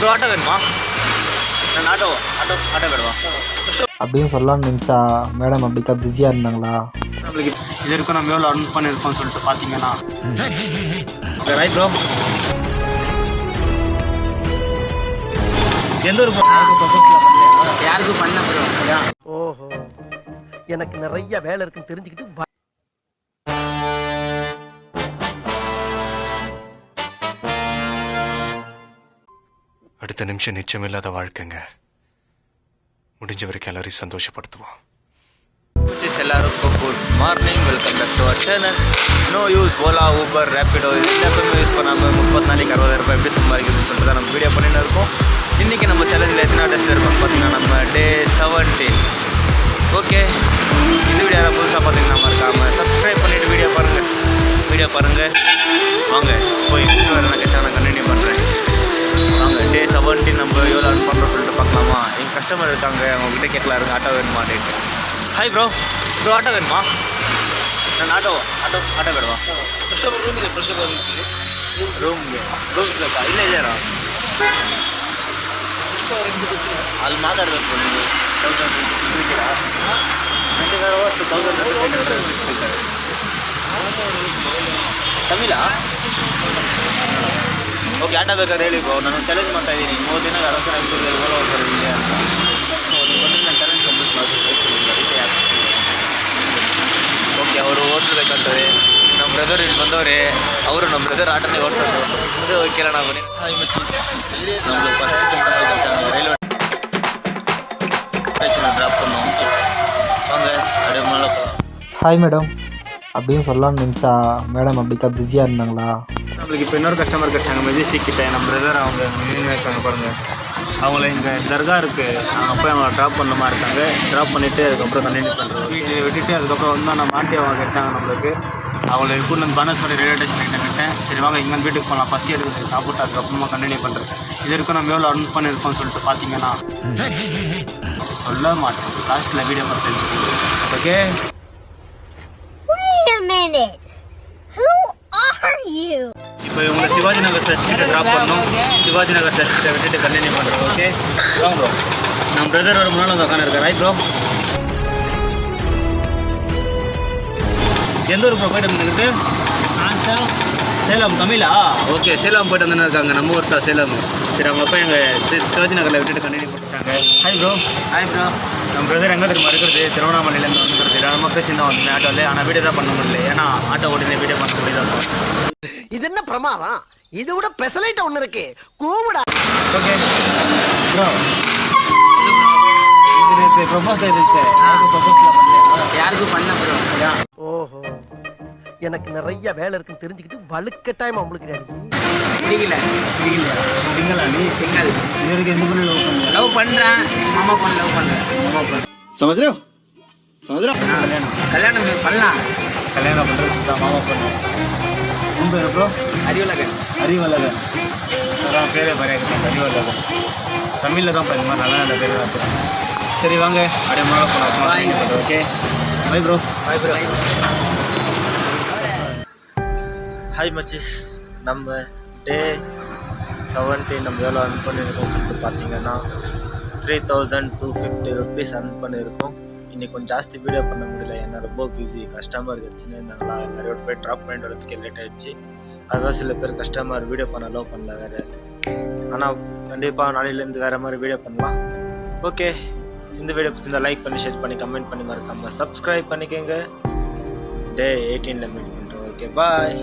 Bro auto வேணுமா? நான் auto வேணுமா அப்படின்னு சொல்லலாம்னு நினச்சா மேடம் அப்படிக்கா பிஸியாக இருந்தாங்களா? நம்மளுக்கு இது இருக்கும் நம்ம எவ்வளோ அர்ன் பண்ணியிருக்கோம்னு சொல்லிட்டு பார்த்தீங்கன்னா ரைட் ப்ரோ. எந்த ஒரு யாருக்கும் பண்ண ப்ரோ. ஓஹோ, எனக்கு நிறைய வேலை இருக்குன்னு தெரிஞ்சுக்கிட்டு அடுத்த நிமிஷம் நிச்சயமில்லாத வாழ்க்கைங்க. முடிஞ்ச வரைக்கும் எல்லாரையும் சந்தோஷப்படுத்துவோம். எல்லாருக்கும் good morning, welcome back to our channel. No use Ola, Uber, Rapido எல்லாத்தையுமே யூஸ் பண்ணாமல் 30 நாளைக்கு 60,000 ரூபாய் எப்படி சம்பாதிக்குதுன்னு சொல்லிட்டு தான் நம்ம வீடியோ பண்ணிட்டு இருக்கோம். இன்றைக்கி நம்ம சேலஞ்சில் எத்தனை டெஸ்ட் இருக்கோம்னு பார்த்தீங்கன்னா நம்ம டே 17. ஓகே, இந்த வீடியோ யாராவது புதுசாக பார்த்தீங்கன்னா மறக்காமல் சப்ஸ்கிரைப் பண்ணிவிட்டு வீடியோ பாருங்கள். வாங்க போய் வேறு நான் சேனல் கண்டினியூ பண்ணுறேன். வாங்க டே 17 நம்ம எவ்வளோ அர்ன் பண்ணுறோம் சொல்லிட்டு பார்க்கலாமா? எங்கள் கஸ்டமர் இருக்காங்க, அவங்ககிட்ட கேட்கலாம் இருங்க ஆட்டோ வேணுமா அப்படின்ட்டு. ஹாய் ப்ரோ ஆட்டோ வேணுமா? நான் ஆட்டோ வேணுமா? ರೂಮ್ ಇಲ್ಲೇ ಇದೆಯಾ? ಅಲ್ಲಿ ಮಾತಾಡಬೇಕು ನೀವು. 1000 ತಮಿಳಾ? ಓಕೆ, ಆಟೋ ಬೇಕಾದ್ರೆ ಹೇಳಿ ಬ್ರೋ. ನಾನು ಚಾಲೆಂಜ್ ಮಾಡ್ತಾ ಇದ್ದೀನಿ 30 ದಿನ 60,000 ಓಲೋ ಹೋಗ್ತಾರೆ ಇದೆ ಅಂತ. ನೀವು ಬಂದರೆ ನಾನು ಚಾಲೆಂಜ್ ಕಂಪ್ಲೀಟ್ ಮಾಡ್ತೀನಿ. ಓಕೆ, ಅವರು ಓಡಿಸ್ಬೇಕಂತಾರೆ. ನಮ್ಮ ಬ್ರದರ್ ಇಲ್ಲಿ ಬಂದವ್ರೆ, ಅವರು ನಮ್ಮ ಬ್ರದರ್ ಆಟೋನೇ ಓಡ್ಸೋದು. ಮುಂದೆ ಹೋಗಿ ಕೇಳೋಣ ಬನ್ನಿ. ಹಾಯ್ ಮಚ್ಚಿ, ನಮ್ಮದು ಫಸ್ಟ್ ರೈಲ್ವೆ ஸ்டேஷனில் ட்ராப் பண்ணோம். வாங்க அப்படியே மேலே போகலாம். ஹாய் மேடம் அப்படின்னு சொல்லலாம்னு நினச்சா மேடம் அப்படிக்கா பிஸியாக இருந்தாங்களா? நம்மளுக்கு இப்போ இன்னொரு கஸ்டமர் கிடச்சாங்க மெஜிஸ்டிக் கிட்ட. நம்ம பிரதர் அவங்க நின்று இருக்காங்க பாருங்கள். அவங்கள இங்கே தர்கா இருக்குது, அவங்க போய் அவங்கள ட்ராப் பண்ண மாதிரி இருக்காங்க. ட்ராப் பண்ணிவிட்டு அதுக்கப்புறம் கண்டினியூ பண்ணுறோம். வீட்டு விட்டுட்டு அதுக்கப்புறம் வந்து நம்ம ஆண்டி அவங்க கிடச்சாங்க நம்மளுக்கு. அவங்கள கூட நம்ம பானஸ்வாடி ரயில்வே ஸ்டேஷன் கிட்ட விட்டேன். சரி வாங்க இங்கே வீட்டுக்கு போகலாம், பசி எடுக்குது, சாப்பிட்டு அதுக்கப்புறமா கண்டினியூ பண்ணுறேன். இது வரைக்கும் நம்ம எவ்வளோ அர்ன் பண்ணியிருக்கோம்னு சொல்லிட்டு பார்த்தீங்கன்னா சொல்ல மாட்டேன். லாஸ்ட்டில் வீடியோ பார்த்து தெரிஞ்சுக்கோங்க. ஓகே, இப்போ இவங்களை சிவாஜி நகர் சர்ச் கிட்ட ட்ராப் பண்ணோம். சிவாஜி நகர் சர்ச் கிட்ட விட்டுட்டு கண்டினியூ பண்ணுறோம். ஓகே வாங்க ப்ரோ. நம்ம பிரதர் ஒரு முன்னாள் வந்து உட்காந்து இருக்கார். Right bro. எந்த ஊர் ப்ரோ போய்ட்டு வந்துருக்கு? சேலம். தமிழா? ஓகே, சேலம் போய்ட்டு வந்து இருக்காங்க. நம்ம ஊர் தான் சேலம். சரி, அவங்க போய் எங்கள் சிவாஜி நகரில் விட்டுட்டு கண்டினியூ பண்ணிச்சாங்க. Hi bro. நம்ம பிரதர் எங்கே தெரியுமா இருக்கிறது? திருவண்ணாமலையிலேருந்து வந்துருக்குது. நம்ம பேசி தான் வந்தேன் ஆட்டோவில். ஆனால் வீடியோ தான் பண்ண முடியல, ஏன்னா ஆட்டோ ஓடினே வீடியோ பண்ண முடியாது. இது என்ன பிரமாதம்? இது விட பெசலைட் ஒண்ணு இருக்கு, கூமுடா. ஓகே ப்ரோ, இது ப்ரொபோஸ் ஆயிடுச்சு. யாருக்கும் பண்ண ப்ரோ. ஓஹோ, எனக்கு நிறைய வேலை இருக்குன்னு தெரிஞ்சுக்கிட்டு வலுக்கட்டாயமா உங்களுக்கு பிடிக்கலையா? சிங்கிளா? நீ சிங்கிள். இது வரைக்கும் எந்த பொண்ணு லவ் பண்ணுறேன்? மாமா பொண்ணு லவ் பண்ணுறேன். சமஜ்ரோ கல்யாணம் பண்ணலாம். கல்யாணம் பண்ணுறது தான் மாமா பொண்ணு. உன் பேர் ப்ரோ? அறிவழகன். அதான் பேரே பரையாக்கிட்டாங்க, அறிவழகன். தமிழில் தான் பண்ணி மாதிரி நல்லா நல்ல பேர் தான். சரி வாங்க அப்படியே மாலை போகலாம். Okay bye bro. ஹாய் மச்சிஸ், நம்ம டே 17 நம்ம எவ்வளோ அர்ன் பண்ணியிருக்கோம் சொல்லிட்டு பார்த்தீங்கன்னா 3250 ருபீஸ் அர்ன் பண்ணியிருக்கோம். இன்றைக்கி கொஞ்சம் ஜாஸ்தி வீடியோ பண்ண முடியல, ஏன்னா ரொம்ப பிஸி. கஸ்டமர் கிடச்சின்னு இருந்தாங்களா, நிறைய போய் ட்ராப் பண்ணிட்டு வரதுக்கு லேட் ஆகிடுச்சு. அதுதான் சில பேர் கஸ்டமர் வீடியோ பண்ண அலோவ் பண்ணல வேறு. ஆனால் கண்டிப்பாக நாளையிலேருந்து வேறு மாதிரி வீடியோ பண்ணலாம். ஓகே, இந்த வீடியோ பிடிச்சிருந்தா லைக் பண்ணி, ஷேர் பண்ணி, கமெண்ட் பண்ணி, மறக்காமல் சப்ஸ்கிரைப் பண்ணிக்கோங்க. டே 18 மீட் பண்ணுறோம். Okay bye.